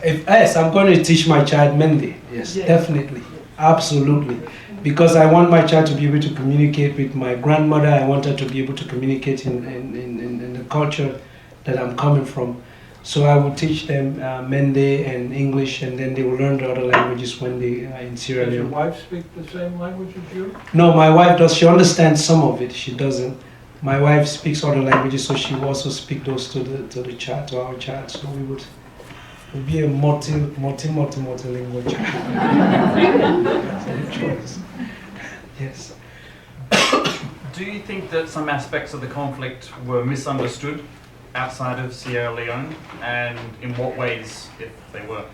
Yes, I'm going to teach my child Mende. Yes, definitely. Absolutely. Because I want my child to be able to communicate with my grandmother. I want her to be able to communicate in the culture that I'm coming from. So I will teach them Mende and English, and then they will learn the other languages when they are in Sierra Leone. Does your wife speak the same language as you? No, my wife does. She understands some of it. She doesn't. My wife speaks other languages, so she will also speak those to the child, to our child. So we would be a multilingual child. Yes. Do you think that some aspects of the conflict were misunderstood outside of Sierra Leone, and in what ways, if they were?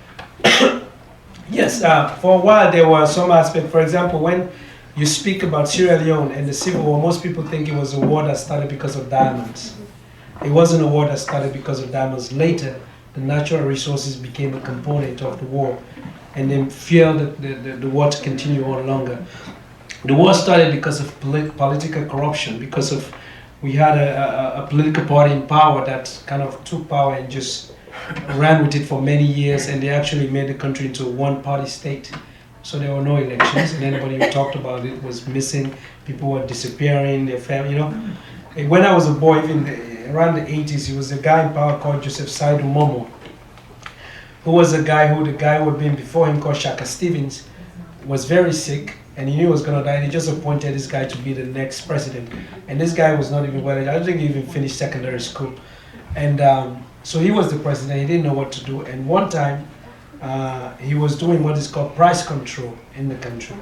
Yes, for a while there were some aspects. For example, when you speak about Sierra Leone and the Civil War, most people think it was a war that started because of diamonds. It wasn't a war that started because of diamonds. Later, the natural resources became a component of the war, and they feared that the war to continue on longer. The war started because of political corruption, because of we had a political party in power that kind of took power and just ran with it for many years, and they actually made the country into a one-party state. So there were no elections, and anybody who talked about it was missing. People were disappearing, their family, you know. When I was a boy, even around the 80s, he was a guy in power called Joseph Saidu Momo, who was the guy who had been before him called Shaka Stevens, was very sick, and he knew he was going to die, and he just appointed this guy to be the next president. And this guy was not even well, I don't think he even finished secondary school. And so he was the president, he didn't know what to do. And one time, he was doing what is called price control in the country.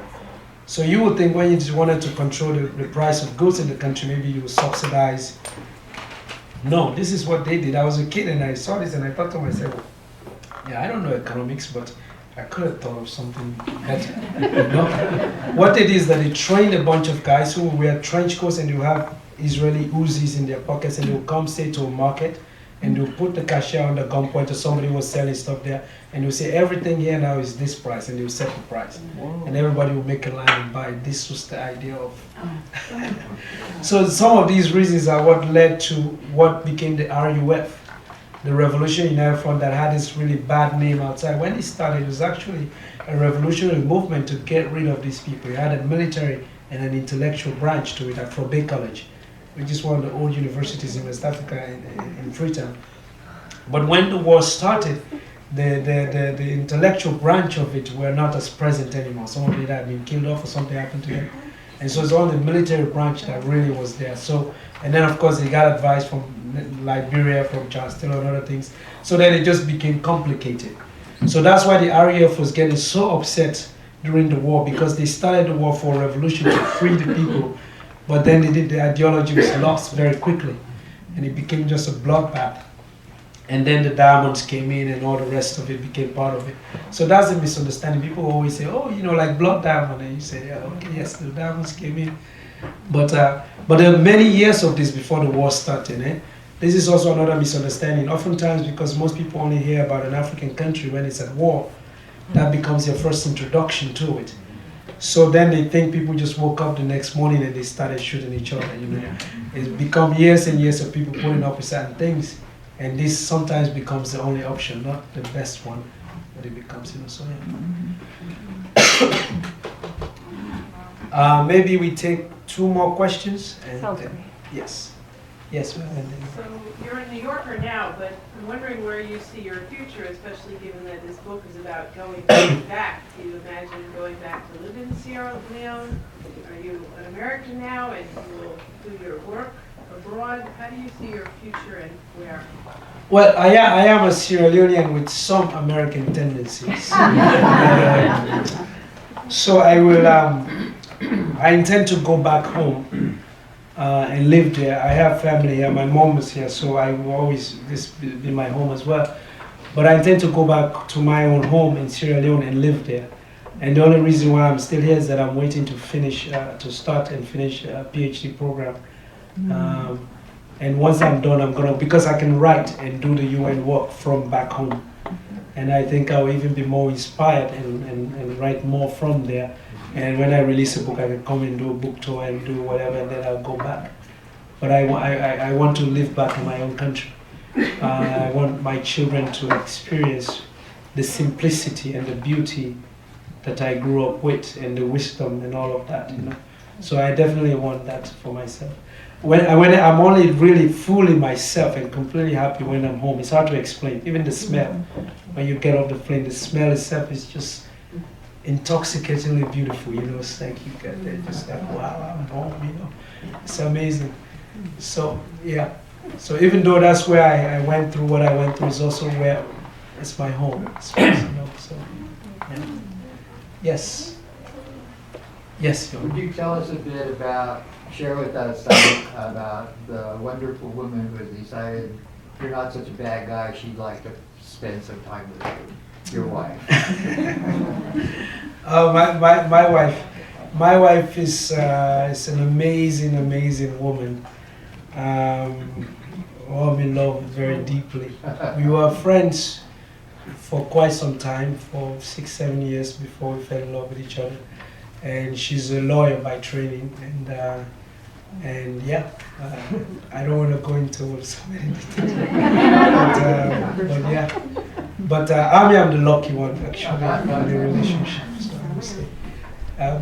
So you would think when you just wanted to control the price of goods in the country, maybe you would subsidize. No, this is what they did. I was a kid and I saw this and I thought to myself, yeah, I don't know economics, but I could have thought of something better. You know? What they did is that they trained a bunch of guys who wear trench coats and you have Israeli Uzis in their pockets, and they will come say to a market and they'll put the cashier on the gunpoint, or somebody was selling stuff there, and they'll say everything here now is this price, and they'll set the price. And everybody will make a line and buy. This was the idea of. So some of these reasons are what led to what became the RUF, the Revolutionary United Front, that had this really bad name outside. When it started, it was actually a revolutionary movement to get rid of these people. It had a military and an intellectual branch to it at Bay College, which is one of the old universities in West Africa in Freetown. But when the war started, the intellectual branch of it were not as present anymore. Some of it had been killed off or something happened to them. And so it's only the military branch that really was there. So, and then of course they got advice from Liberia, from Charles Taylor and other things. So then it just became complicated. So that's why the RAF was getting so upset during the war, because they started the war for a revolution to free the people. But then the ideology was lost very quickly, and it became just a bloodbath. And then the diamonds came in, and all the rest of it became part of it. So that's a misunderstanding. People always say, "Oh, you know, like blood diamond," and you say, "Yeah, okay, yes, the diamonds came in." But there are many years of this before the war started. This is also another misunderstanding. Oftentimes, because most people only hear about an African country when it's at war, that becomes their first introduction to it. So then they think people just woke up the next morning and they started shooting each other. You know, it's become years and years of people putting up with certain things, and this sometimes becomes the only option, not the best one, but it becomes, you know. So yeah. Maybe we take 2 more questions. And Sounds great. Yes. Yes, ma'am. So you're a New Yorker now, but I'm wondering where you see your future, especially given that this book is about going back. Do you imagine going back to live in Sierra Leone? Are you an American now and you will do your work abroad? How do you see your future and where? Well, I am a Sierra Leonean with some American tendencies. So I will. I intend to go back home and live there. I have family here. My mom is here, so I will always this be my home as well. But I intend to go back to my own home in Sierra Leone and live there. And the only reason why I'm still here is that I'm waiting to finish, to start and finish a PhD program. And once I'm done, I'm gonna, because I can write and do the UN work from back home. And I think I'll even be more inspired and write more from there. And when I release a book, I can come and do a book tour and do whatever, and then I'll go back. But I want to live back in my own country. I want my children to experience the simplicity and the beauty that I grew up with, and the wisdom and all of that, you know. So I definitely want that for myself. When I'm only really fooling myself and completely happy when I'm home. It's hard to explain. Even the smell, when you get off the plane, the smell itself is just intoxicatingly beautiful, you know. It's like you get there, just like, wow, I'm home, you know. It's amazing. So yeah. So even though that's where I went through what I went through, is also where it's my home. It's, you know, so yeah. Yes. Yes. Would you tell us a bit about, share with us about the wonderful woman who has decided you're not such a bad guy, she'd like to spend some time with you? Your wife. My wife is an amazing woman. I'm in love very deeply. We were friends for quite some time, for 6-7 years before we fell in love with each other. And she's a lawyer by training, and yeah, I don't want to go into so many details. But yeah. But I'm the lucky one, actually, in the relationship, so I would say.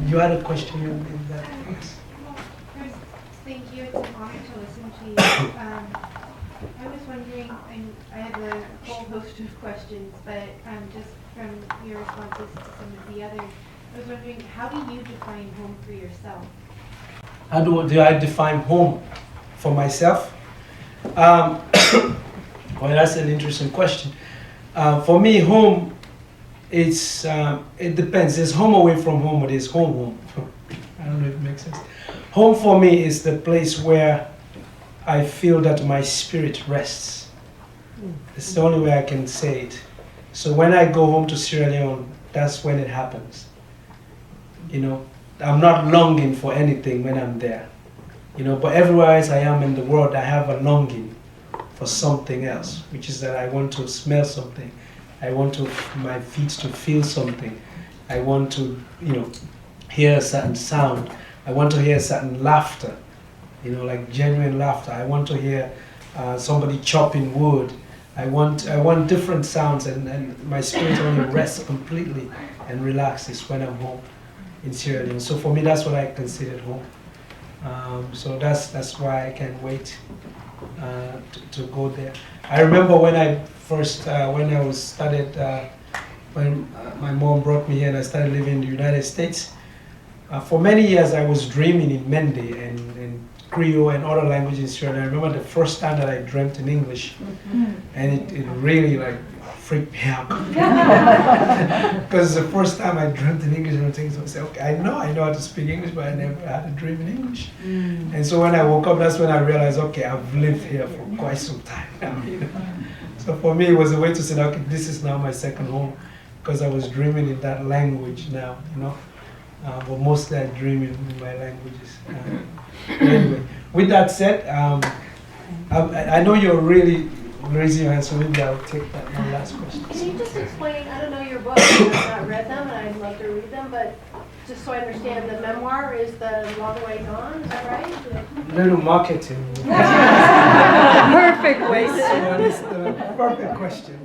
You had a question in that? Yes. Thank you. It's an honor to listen to you. I have a whole host of questions, but just from your responses to some of the others, I was wondering, how do you define home for yourself? How do I define home for myself? Well, that's an interesting question. For me, home, it depends. There's home away from home, or there's home. I don't know if it makes sense. Home for me is the place where I feel that my spirit rests. It's the only way I can say it. So when I go home to Sierra Leone, that's when it happens. You know, I'm not longing for anything when I'm there. You know, but everywhere else I am in the world, I have a longing for something else, which is that I want to smell something. I want my feet to feel something. I want to, hear a certain sound. I want to hear certain laughter, like genuine laughter. I want to hear somebody chopping wood. I want different sounds, and my spirit only rests completely and relaxes when I'm home in Sierra Leone. So for me, that's what I consider home. So that's why I can't wait to go there. I remember when I first, when my mom brought me here and I started living in the United States. For many years, I was dreaming in Mende and Creole and other languages in Sierra Leone. I remember the first time that I dreamt in English, and it really freaked me out. Because the first time I dreamt in English, and I think to myself, okay, I know how to speak English, but I never had a dream in English. And so when I woke up, that's when I realized, okay, I've lived here for quite some time now. So for me, it was a way to say, okay, this is now my second home, because I was dreaming in that language now, but mostly I dream in my languages. Anyway, with that said, I know you're really raising your hand, so maybe I'll take that one last question. Can you just explain, I don't know your books, I've not read them, and I'd love to read them, but just so I understand, the memoir is The Long Way Gone, is that right? Little marketing. Perfect way This one is the perfect question.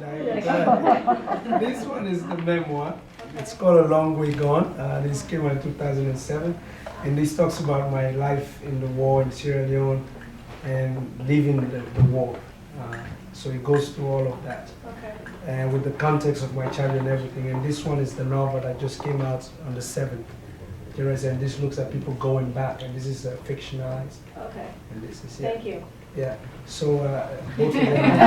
This one is the memoir. It's called A Long Way Gone. This came out in 2007. And this talks about my life in the war in Sierra Leone and leaving the war. So it goes through all of that. Okay. And with the context of my childhood and everything. And this one is the novel that just came out on the 7th. And this looks at people going back, and this is fictionalized. Okay. And this is, Thank you. Yeah. So both of them.